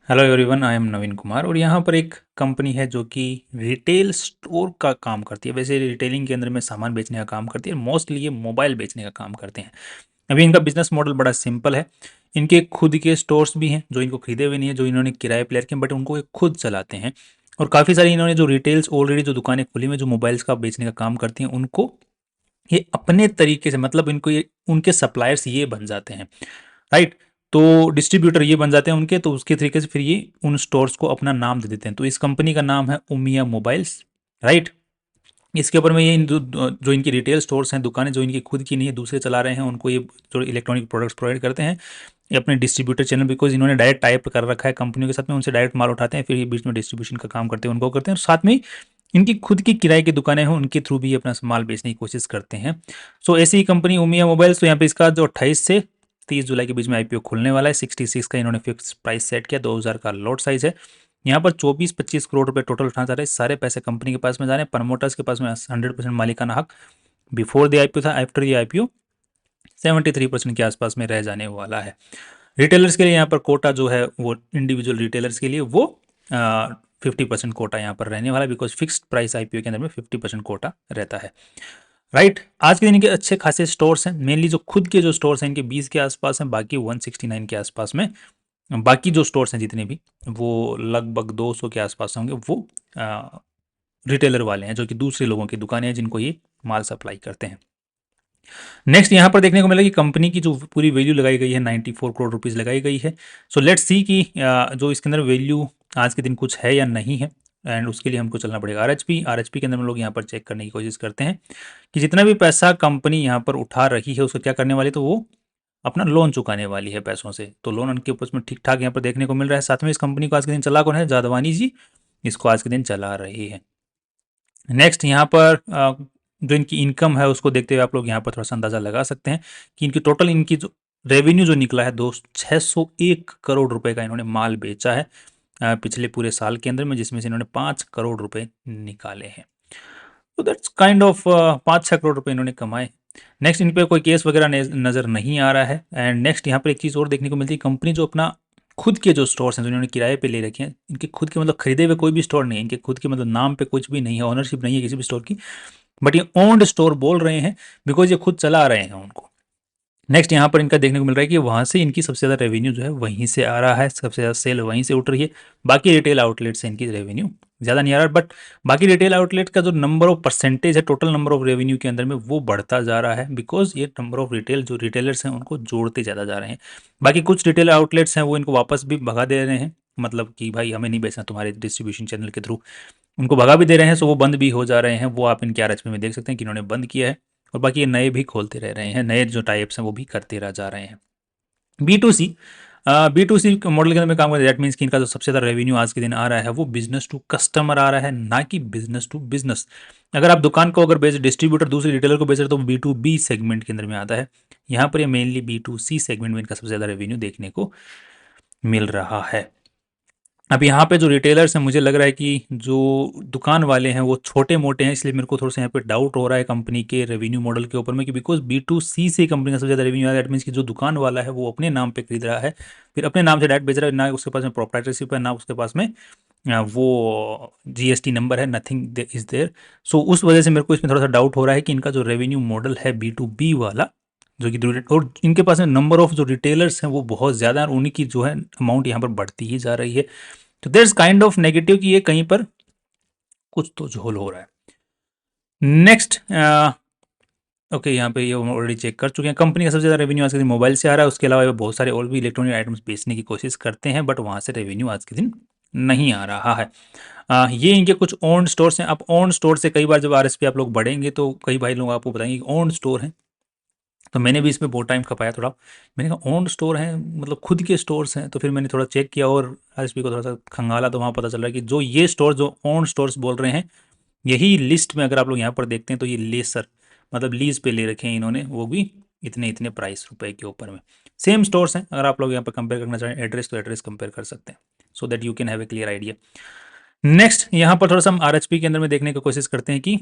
Hello everyone, I am नवीन कुमार और यहाँ पर एक कंपनी है जो कि रिटेल स्टोर का काम करती है। वैसे रिटेलिंग के अंदर में सामान बेचने का काम करती है, मोस्टली ये मोबाइल बेचने का काम करते हैं। अभी इनका बिजनेस मॉडल बड़ा सिंपल है। इनके खुद के स्टोर्स भी हैं जो इनको खरीदे हुए नहीं है, जो इन्होंने किराए पे ले रखे हैं, बट उनको ये खुद चलाते हैं। और काफ़ी सारी इन्होंने जो रिटेल्स ऑलरेडी जो दुकानें खुली हुई हैं जो मोबाइल्स का बेचने का काम करती हैं, उनको ये अपने तरीके से, मतलब इनको ये उनके सप्लायर्स ये बन जाते हैं, राइट। तो डिस्ट्रीब्यूटर ये बन जाते हैं उनके, तो उसके तरीके से फिर ये उन स्टोर्स को अपना नाम दे देते हैं। तो इस कंपनी का नाम है उमिया मोबाइल्स, राइट। इसके ऊपर में ये जो इनकी रिटेल स्टोर्स हैं, दुकानें जो इनकी खुद की नहीं है, दूसरे चला रहे हैं, उनको ये जो इलेक्ट्रॉनिक प्रोडक्ट्स प्रोवाइड करते हैं ये अपने डिस्ट्रीब्यूटर चैनल, बिकॉज इन्होंने डायरेक्ट टाइप कर रखा है कंपनियों के साथ में, उनसे डायरेक्ट माल उठाते हैं, फिर ये बीच में डिस्ट्रीब्यूशन का काम करते हैं, उनको करते हैं। और साथ में इनकी खुद की किराए की दुकानें हैं, उनके थ्रू भी ये अपना माल बेचने की कोशिश करते हैं। सो ऐसी ही कंपनी उमिया मोबाइल्स, तो यहाँ पे इसका जो 28 से 30 जुलाई के बीच में आईपीओ खुलने वाला है। 66 का इन्होंने फिक्स प्राइस सेट किया, 2000 का लॉट साइज है। यहाँ पर 24-25 करोड़ रुपए टोटल उठाना चाह रहे हैं। सारे पैसे कंपनी के पास में जा रहे हैं, प्रमोटर्स के पास में 100% मालिकाना हक बिफोर द आईपीओ था, आफ्टर द आईपीओ 73% के आसपास में रह जाने वाला है। रिटेलर्स के लिए यहाँ पर कोटा जो है वो इंडिविजुअल रिटेलर्स के लिए वो 50% कोटा यहाँ पर रहने वाला है, बिकॉज फिक्स्ड प्राइस आईपीओ के अंदर में 50% कोटा रहता है, राइट। आज के दिन इनके अच्छे खासे स्टोर्स हैं। मेनली जो खुद के जो स्टोर्स हैं इनके 20 के आसपास हैं, बाकी 169 के आसपास में। बाकी जो स्टोर्स हैं जितने भी, वो लगभग 200 के आसपास होंगे, वो रिटेलर वाले हैं, जो कि दूसरे लोगों की दुकानें हैं जिनको ये माल सप्लाई करते हैं। नेक्स्ट यहाँ पर देखने को मिला कि कंपनी की जो पूरी वैल्यू लगाई गई है 94 करोड़ रुपीज़ लगाई गई है। सो लेट्स सी कि जो इसके अंदर वैल्यू आज के दिन कुछ है या नहीं है, एंड उसके लिए हमको चलना पड़ेगा आरएचपी के अंदर हम लोग यहाँ पर चेक करने की कोशिश करते हैं कि जितना भी पैसा कंपनी यहाँ पर उठा रही है उसको क्या करने वाली, तो वो अपना लोन चुकाने वाली है पैसों से। तो लोन उनके ऊपर में ठीक ठाक यहाँ पर देखने को मिल रहा है। साथ में इस कंपनी को आज के दिन चला कौन है, जादवानी जी इसको आज के दिन चला रही है। नेक्स्ट यहाँ पर जो इनकी इनकम है उसको देखते हुए आप लोग यहाँ पर थोड़ा सा अंदाज़ा लगा सकते हैं कि इनकी टोटल इनकी जो रेवेन्यू जो निकला है 601 करोड़ रुपए का इन्होंने माल बेचा है पिछले पूरे साल के अंदर में, जिसमें से इन्होंने 5 करोड़ रुपए निकाले हैं। तो दैट्स काइंड ऑफ 5-6 करोड़ रुपए इन्होंने कमाए। नेक्स्ट इन पे कोई केस वगैरह नज़र नहीं आ रहा है। एंड नेक्स्ट यहाँ पर एक चीज़ और देखने को मिलती है, कंपनी जो अपना खुद के जो स्टोर्स हैं जो इन्होंने किराए पे ले रखे हैं, इनके खुद के मतलब खरीदे हुए कोई भी स्टोर नहीं है, इनके खुद के मतलब नाम पे कुछ भी नहीं है, ओनरशिप नहीं है किसी भी स्टोर की, बट ये ओन्ड स्टोर बोल रहे हैं बिकॉज ये खुद चला रहे हैं उनको। नेक्स्ट यहाँ पर इनका देखने को मिल रहा है कि वहाँ से इनकी सबसे ज़्यादा रेवेन्यू जो है वहीं से आ रहा है, सबसे ज़्यादा सेल वहीं से उठ रही है। बाकी रिटेल आउटलेट से इनकी रेवेन्यू ज़्यादा नहीं आ रहा, बट बाकी रिटेल आउटलेट का जो नंबर ऑफ परसेंटेज है टोटल नंबर ऑफ रेवेन्यू के अंदर में वो बढ़ता जा रहा है, बिकॉज ये नंबर ऑफ रिटेल जो रिटेलर्स हैं उनको जोड़ते ज़्यादा जा रहे हैं। बाकी कुछ रिटेल आउटलेट्स हैं वो इनको वापस भी भगा दे रहे हैं, मतलब कि भाई हमें नहीं बेचना तुम्हारे डिस्ट्रीब्यूशन चैनल के थ्रू, उनको भगा भी दे रहे हैं। सो वो बंद भी हो जा रहे हैं, वो आप इनके आरएचपी में देख सकते हैं कि इन्होंने बंद किया है। और बाकी ये नए भी खोलते रह रहे हैं, नए जो टाइप्स हैं वो भी करते रह जा रहे हैं। बी टू सी मॉडल के अंदर में काम करते हैं, दैट मीन्स कि इनका जो सबसे ज़्यादा रेवेन्यू आज के दिन आ रहा है वो बिजनेस टू कस्टमर आ रहा है, ना कि बिजनेस टू बिजनेस। अगर आप दुकान को अगर बेच डिस्ट्रीब्यूटर दूसरे रिटेलर को बेच रहे तो B2B सेगमेंट के अंदर में आता है। यहाँ पर ये मेनली B2C सेगमेंट में इनका सबसे ज़्यादा रेवेन्यू देखने को मिल रहा है। अब यहाँ पे जो रिटेलर्स हैं मुझे लग रहा है कि जो दुकान वाले हैं वो छोटे मोटे हैं, इसलिए मेरे को थोड़ा सा यहाँ पे डाउट हो रहा है कंपनी के रेवेन्यू मॉडल के ऊपर में, कि बिकॉज B2C से कंपनी का सबसे ज़्यादा रेवेन्यू आ रहा है। दैट मीन्स कि जो दुकान वाला है वो अपने नाम पे खरीद रहा है, फिर अपने नाम से डायरेक्ट बेच रहा है, ना उसके पास में प्रोप्राइटरशिप है, ना उसके पास में वो GST नंबर है, नथिंग इज देयर। सो उस वजह से मेरे को इसमें थोड़ा सा डाउट हो रहा है कि इनका जो रेवेन्यू मॉडल है B2B वाला, जो कि और इनके पास में नंबर ऑफ जो रिटेलर्स हैं वो बहुत ज़्यादा है, और उन्हीं की जो है अमाउंट यहाँ पर बढ़ती ही जा रही है। तो there is kind of negative कि ये कहीं पर कुछ तो झोल हो रहा है। नेक्स्ट ओके, यहाँ पे ये ऑलरेडी चेक कर चुके हैं। कंपनी का सबसे ज़्यादा रेवेन्यू आज के दिन मोबाइल से आ रहा है, उसके अलावा ये बहुत सारे और भी इलेक्ट्रॉनिक आइटम्स बेचने की कोशिश करते हैं, बट वहाँ से रेवेन्यू आज के दिन नहीं आ रहा है। ये इनके कुछ ओन स्टोर्स हैं। अब ओन स्टोर से कई बार जब आरएसपी आप लोग बढ़ेंगे तो कई भाई लोग आपको बताएंगे कि ओन स्टोर है, तो मैंने भी इसमें बहुत टाइम खपाया थोड़ा। मैंने कहा ओन स्टोर हैं मतलब खुद के स्टोर्स हैं, तो फिर मैंने थोड़ा चेक किया और आरएसपी को थोड़ा सा खंगाला, तो वहाँ पता चल रहा है कि जो ये स्टोर जो ओन स्टोर्स बोल रहे हैं, यही लिस्ट में अगर आप लोग यहाँ पर देखते हैं तो ये लेसर मतलब लीज पे ले रखे हैं इन्होंने, वो भी इतने इतने प्राइस रुपए के ऊपर में। सेम स्टोर्स हैं, अगर आप लोग यहाँ पर कंपेयर करना चाहें एड्रेस तो एड्रेस कंपेयर कर सकते हैं, so that you can have a clear idea. Next यहाँ पर थोड़ा सा हम आरएचपी के अंदर में देखने की कोशिश करते हैं कि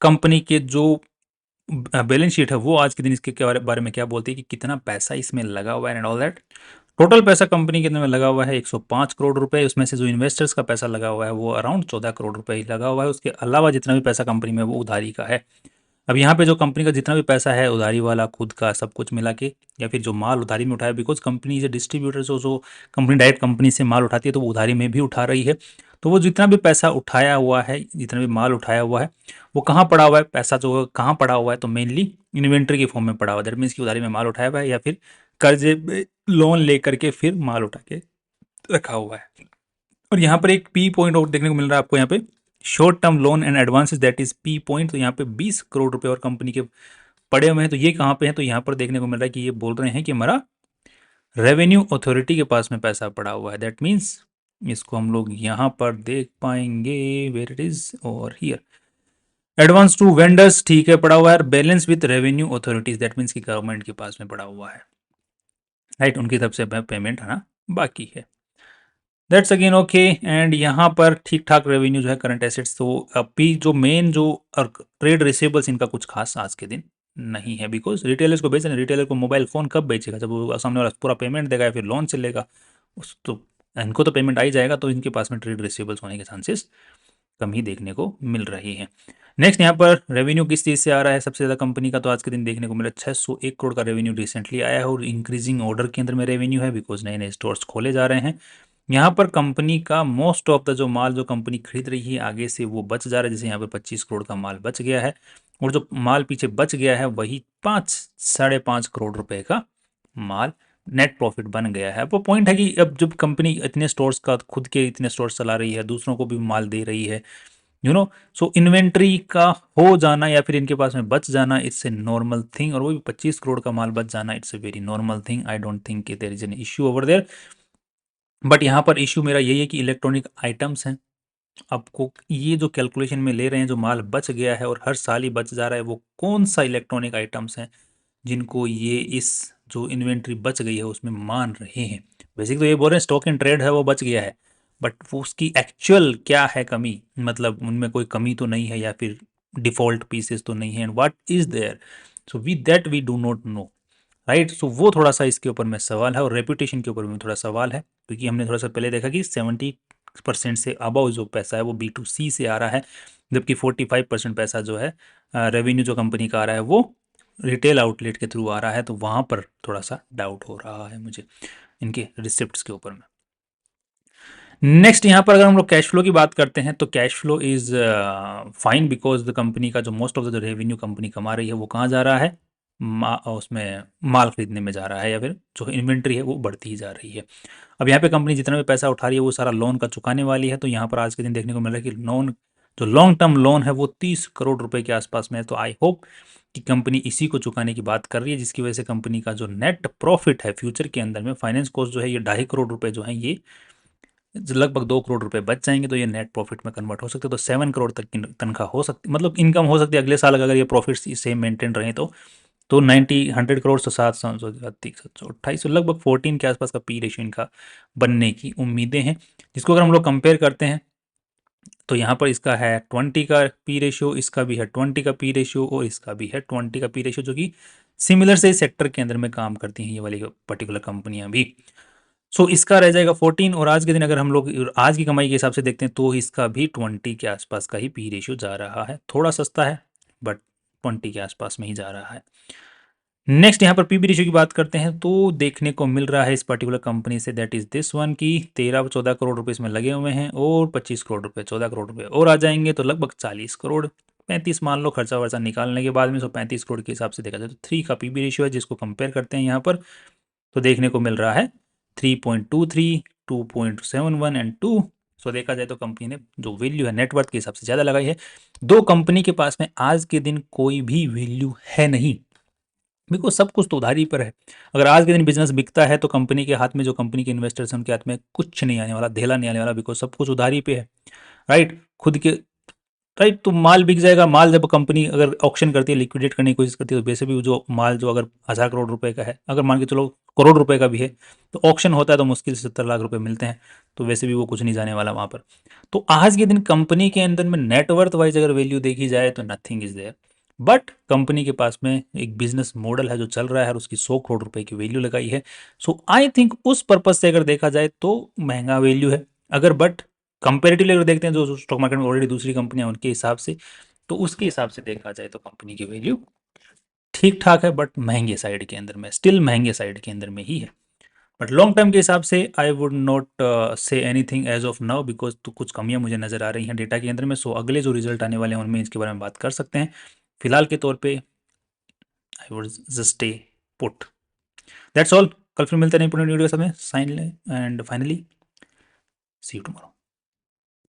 कंपनी के जो बैलेंस शीट है वो आज के दिन इसके बारे में क्या बोलती है कि कितना पैसा इसमें लगा हुआ है एंड ऑल दैट। टोटल पैसा कंपनी के अंदर में लगा हुआ है 105 करोड़ रुपए। उसमें से जो इन्वेस्टर्स का पैसा लगा हुआ है वो अराउंड 14 करोड़ रुपए ही लगा हुआ है। उसके अलावा जितना भी पैसा कंपनी में वो उधारी का है। अब यहाँ पे जो कंपनी का जितना भी पैसा है उधारी वाला खुद का सब कुछ मिला के, या फिर जो माल उधारी में उठाया, बिकॉज कंपनी से डिस्ट्रीब्यूटर जो कंपनी डायरेक्ट कंपनी से माल उठाती है तो वो उधारी में भी उठा रही है। तो वो जितना भी पैसा उठाया हुआ है, जितना भी माल उठाया हुआ है, वो कहाँ पड़ा हुआ है, पैसा जो कहाँ पड़ा हुआ है, तो मेनली इन्वेंट्री के फॉर्म में पड़ा हुआ है। दैट मीन्स की उधारी में माल उठाया हुआ है या फिर कर्जे लोन लेकर के फिर माल उठा के रखा हुआ है। और यहाँ पर एक पी पॉइंट और देखने को मिल रहा है आपको, यहाँ पे short term loan and advances, that is P point. तो यहाँ पे 20 करोड़ रुपए और कंपनी के पड़े हुए हैं। तो ये कहाँ पे है, तो यहाँ पर देखने को मिल रहा है कि ये बोल रहे हैं कि हमारा रेवेन्यू अथॉरिटी के पास में पैसा पड़ा हुआ है। दैट मीन्स इसको हम लोग यहाँ पर देख पाएंगे, वेयर इट इज और हियर, एडवांस टू वेंडर्स, ठीक है, पड़ा हुआ है। Balance with revenue authorities, that means की गवर्नमेंट के पास में पड़ा हुआ है, राइट, उनकी तरफ से पेमेंट आना बाकी है। That's again okay. एंड यहाँ पर ठीक ठाक रेवेन्यू जो है करंट एसेट्स, तो अभी जो मेन जो ट्रेड रिसीवेबल्स इनका कुछ खास आज के दिन नहीं है, बिकॉज रिटेलर्स को बेच रहे हैं। रिटेलर को मोबाइल फ़ोन कब बेचेगा, जब वो सामने वाला पूरा पेमेंट देगा या फिर लोन से लेगा, उस तो इनको तो पेमेंट आ ही जाएगा। तो इनके पास में ट्रेड रिसीवेबल्स होने के चांसेस कम ही देखने को मिल रही है। नेक्स्ट यहाँ पर रेवेन्यू किस चीज़ से आ रहा है सबसे ज़्यादा कंपनी का, तो आज के दिन देखने को मिला 601 करोड़ का रेवेन्यू रिसेंटली आया है। और इंक्रीजिंग ऑर्डर के अंदर में रेवेन्यू है, बिकॉज नए नए स्टोर्स खोले जा रहे हैं। यहाँ पर कंपनी का मोस्ट ऑफ द जो माल जो कंपनी खरीद रही है आगे से वो बच जा रहा है। जैसे यहाँ पे 25 करोड़ का माल बच गया है, और जो माल पीछे बच गया है वही 5-5.5 करोड़ रुपए का माल नेट प्रॉफिट बन गया है। अब वो पॉइंट है कि अब जब कंपनी इतने स्टोर्स का खुद के इतने स्टोर्स चला रही है, दूसरों को भी माल दे रही है, सो इन्वेंट्री का हो जाना या फिर इनके पास में बच जाना, इट्स ए नॉर्मल थिंग। और वो भी 25 करोड़ का माल बच जाना, it's a very normal thing. I don't think there is an issue over there. But यहाँ पर इश्यू मेरा यही है कि इलेक्ट्रॉनिक आइटम्स हैं, आपको ये जो कैलकुलेशन में ले रहे हैं, जो माल बच गया है और हर साल ही बच जा रहा है, वो कौन सा इलेक्ट्रॉनिक आइटम्स हैं जिनको ये इस जो इन्वेंट्री बच गई है उसमें मान रहे हैं। बेसिक तो ये बोल रहे हैं स्टॉक इन ट्रेड है वो बच गया है, बट वो उसकी एक्चुअल क्या है कमी, मतलब उनमें कोई कमी तो नहीं है या फिर डिफॉल्ट पीसेस तो नहीं है, and what is there, so we that we do not know, right. So वो थोड़ा सा इसके ऊपर में सवाल है, और रेपुटेशन के ऊपर में थोड़ा सवाल है, क्योंकि हमने थोड़ा सा पहले देखा कि 70% से अबव जो पैसा है वो B2C से आ रहा है, जबकि 45% पैसा जो है रेवेन्यू जो कंपनी का आ रहा है वो रिटेल आउटलेट के थ्रू आ रहा है। तो वहाँ पर थोड़ा सा डाउट हो रहा है मुझे इनके रिसिप्ट्स के ऊपर में। नेक्स्ट यहाँ पर अगर हम लोग कैश फ्लो की बात करते हैं तो cash flow is fine, because the company का जो most of the revenue company कमा रही है वो कहाँ जा रहा है, उसमें माल खरीदने में जा रहा है, या फिर जो इन्वेंट्री है वो बढ़ती ही जा रही है। अब यहाँ पे कंपनी जितना भी पैसा उठा रही है वो सारा लोन का चुकाने वाली है। तो यहाँ पर आज के दिन देखने को मिल रहा है कि लोन जो लॉन्ग टर्म लोन है वो 30 करोड़ रुपए के आसपास में है। तो आई होप कि कंपनी इसी को चुकाने की बात कर रही है, जिसकी वजह से कंपनी का जो नेट प्रॉफिट है फ्यूचर के अंदर में, फाइनेंस कॉस्ट जो है ये 2.5 करोड़ रुपए जो है ये लगभग 2 करोड़ रुपए बच जाएंगे, तो ये नेट प्रॉफिट में कन्वर्ट हो सकते हैं। तो 7 करोड़ तक की तनख्वाह हो सकती, मतलब इनकम हो सकती है अगले साल अगर ये प्रॉफिट सेम मेंटेन रहे तो 100 करोड़ से 728 तो लगभग 14 के आसपास का पी रेशियो इनका बनने की उम्मीदें हैं। जिसको अगर हम लोग कंपेयर करते हैं तो यहाँ पर इसका है 20 का पी रेशियो, इसका भी है 20 का पी रेशियो, और इसका भी है 20 का पी रेशियो, जो कि सिमिलर से सेक्टर के अंदर में काम करती हैं ये वाली पर्टिकुलर कंपनियां भी। सो इसका रह जाएगा 14, और आज के दिन अगर हम लोग आज की कमाई के हिसाब से देखते हैं तो इसका भी 20 के आसपास का ही पी रेशियो जा रहा है। थोड़ा सस्ता है बट 20 के आसपास में ही जा रहा है। नेक्स्ट यहाँ पर पीबी रेशियो की बात करते हैं तो देखने को मिल रहा है इस पर्टिकुलर कंपनी से, दैट इज दिस वन की 13-14 करोड़ रुपए इसमें लगे हुए हैं, और 25 करोड़ रुपए 14 करोड़ रुपए और आ जाएंगे तो लगभग 40 करोड़ 35 मान लो खर्चा वर्चा निकालने के बाद में। 35 करोड़ के हिसाब से देखा जाए तो 3 का पीबी रेशियो है, जिसको कंपेयर करते हैं यहाँ पर तो देखने को मिल रहा है 3.23, 2.71 एंड 2। सो देखा जाए तो कंपनी ने जो वैल्यू है नेटवर्थ के हिसाब से ज़्यादा लगाई है। दो कंपनी के पास में आज के दिन कोई भी वैल्यू है नहीं, बिकॉज सब कुछ तो उधारी पर है। अगर आज के दिन बिजनेस बिकता है तो कंपनी के हाथ में, जो कंपनी के इन्वेस्टर्स हैं उनके हाथ में कुछ नहीं आने वाला, धेला नहीं आने वाला, बिकॉज सब कुछ उधारी पे है, राइट। खुद के, राइट। तो माल बिक जाएगा। माल जब कंपनी अगर ऑक्शन करती है, लिक्विडेट करने की कोशिश करती है, तो वैसे भी जो माल जो अगर 1000 करोड़ रुपए का है, अगर मान के चलो करोड़ रुपए का भी है, तो ऑक्शन होता है तो मुश्किल से 70 लाख रुपए मिलते हैं, तो वैसे भी वो कुछ नहीं जाने वाला वहाँ पर। तो आज के दिन कंपनी के अंदर में नेटवर्थ वाइज अगर वैल्यू देखी जाए तो nothing is there. But company के पास में एक बिजनेस मॉडल है जो चल रहा है और उसकी 100 करोड़ रुपए की वैल्यू लगाई है। सो आई थिंक उस पर्पज से अगर देखा जाए तो महंगा वैल्यू है। अगर बट कंपेरेटिवली अगर देखते हैं जो स्टॉक मार्केट में ऑलरेडी दूसरी कंपनियां उनके हिसाब से, तो उसके हिसाब से देखा जाए तो कंपनी की वैल्यू ठीक ठाक है, बट महंगे साइड के अंदर में, स्टिल महंगे साइड के अंदर में ही है। बट लॉन्ग टर्म के हिसाब से I would not say anything as of now, because तो कुछ कमियां मुझे नज़र आ रही हैं डेटा के अंदर में। सो अगले जो रिजल्ट आने वाले हैं उनमें इसके बारे में बात कर सकते हैं। फिलहाल के तौर पे I would just stay put. That's all. कल फिर मिलते हैं नई वीडियो के समय। Sign and finally see you tomorrow.